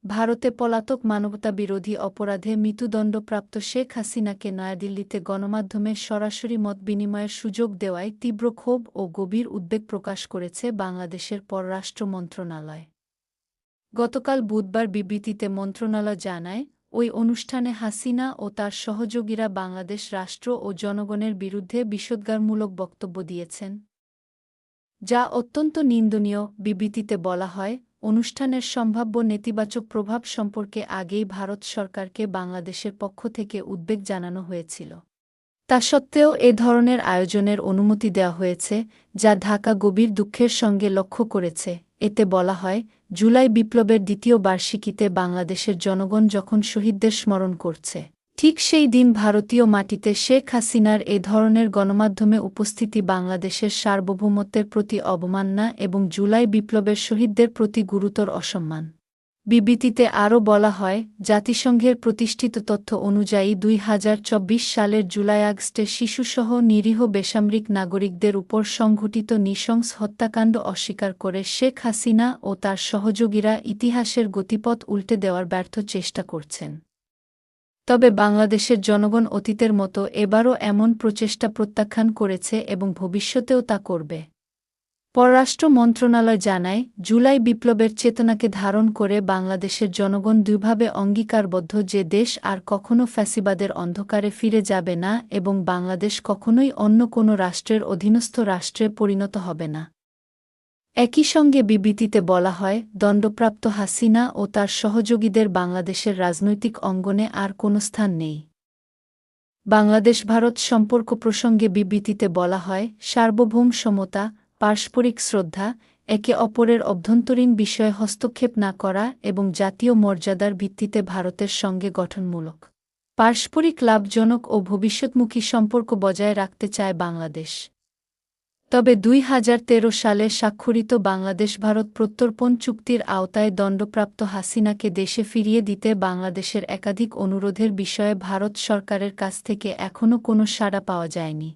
ভারতে পলাতক মানবতাবিরোধী অপরাধে মৃত্যুদণ্ডপ্রাপ্ত শেখ হাসিনাকে নয়াদিল্লিতে গণমাধ্যমের সরাসরি মত বিনিময়ের সুযোগ দেওয়ায় তীব্র ক্ষোভ ও গভীর উদ্বেগ প্রকাশ করেছে বাংলাদেশের পররাষ্ট্র মন্ত্রণালয়। গতকাল বুধবার বিবৃতিতে মন্ত্রণালয় জানায়, ওই অনুষ্ঠানে হাসিনা ও তার সহযোগীরা বাংলাদেশ রাষ্ট্র ও জনগণের বিরুদ্ধে বিষোদ্গারমূলক বক্তব্য দিয়েছেন, যা অত্যন্ত নিন্দনীয়। বিবৃতিতে বলা হয়, অনুষ্ঠানের সম্ভাব্য নেতিবাচক প্রভাব সম্পর্কে আগেই ভারত সরকারকে বাংলাদেশের পক্ষ থেকে উদ্বেগ জানানো হয়েছিল। তা সত্ত্বেও এ ধরনের আয়োজনের অনুমতি দেওয়া হয়েছে, যা ঢাকা গভীর দুঃখের সঙ্গে লক্ষ্য করেছে। এতে বলা হয়, জুলাই বিপ্লবের দ্বিতীয় বার্ষিকীতে বাংলাদেশের জনগণ যখন শহীদদের স্মরণ করছে, ঠিক সেই দিন ভারতীয় মাটিতে শেখ হাসিনার এ ধরনের গণমাধ্যমে উপস্থিতি বাংলাদেশের সার্বভৌমত্বের প্রতি অবমাননা এবং জুলাই বিপ্লবের শহীদদের প্রতি গুরুতর অসম্মান। বিবৃতিতে আরও বলা হয়, জাতিসংঘের প্রতিষ্ঠিত তথ্য অনুযায়ী ২০২৪ সালের জুলাই-আগস্টে শিশুসহ নিরীহ বেসামরিক নাগরিকদের উপর সংঘটিত নৃশংস হত্যাকাণ্ড অস্বীকার করে শেখ হাসিনা ও তার সহযোগীরা ইতিহাসের গতিপথ উল্টে দেওয়ার ব্যর্থ চেষ্টা করছেন। তবে বাংলাদেশের জনগণ অতীতের মতো এবারও এমন প্রচেষ্টা প্রত্যাখ্যান করেছে এবং ভবিষ্যতেও তা করবে। পররাষ্ট্র মন্ত্রণালয় জানায়, জুলাই বিপ্লবের চেতনাকে ধারণ করে বাংলাদেশের জনগণ দৃঢ়ভাবে অঙ্গীকারবদ্ধ যে দেশ আর কখনো ফ্যাসিবাদের অন্ধকারে ফিরে যাবে না এবং বাংলাদেশ কখনোই অন্য কোনো রাষ্ট্রের অধীনস্থ রাষ্ট্রে পরিণত হবে না। একই সঙ্গে বিবৃতিতে বলা হয়, দণ্ডপ্রাপ্ত হাসিনা ও তার সহযোগীদের বাংলাদেশের রাজনৈতিক অঙ্গনে আর কোনো স্থান নেই। বাংলাদেশ-ভারত সম্পর্ক প্রসঙ্গে বিবৃতিতে বলা হয়, সার্বভৌম সমতা, পারস্পরিক শ্রদ্ধা, একে অপরের অভ্যন্তরীণ বিষয়ে হস্তক্ষেপ না করা এবং জাতীয় মর্যাদার ভিত্তিতে ভারতের সঙ্গে গঠনমূলক, পারস্পরিক লাভজনক ও ভবিষ্যৎমুখী সম্পর্ক বজায় রাখতে চায় বাংলাদেশ। তবে ২০১৩ সালে স্বাক্ষরিত বাংলাদেশ-ভারত প্রত্যর্পণ চুক্তির আওতায় দণ্ডপ্রাপ্ত হাসিনাকে দেশে ফিরিয়ে দিতে বাংলাদেশের একাধিক অনুরোধের বিষয়ে ভারত সরকারের কাছ থেকে এখনও কোনো সাড়া পাওয়া যায়নি।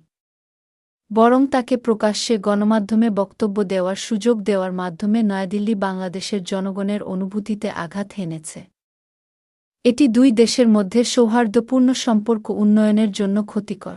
বরং তাকে প্রকাশ্যে গণমাধ্যমে বক্তব্য দেওয়ার সুযোগ দেওয়ার মাধ্যমে নয়াদিল্লি বাংলাদেশের জনগণের অনুভূতিতে আঘাত হেনেছে। এটি দুই দেশের মধ্যে সৌহার্দ্যপূর্ণ সম্পর্ক উন্নয়নের জন্য ক্ষতিকর।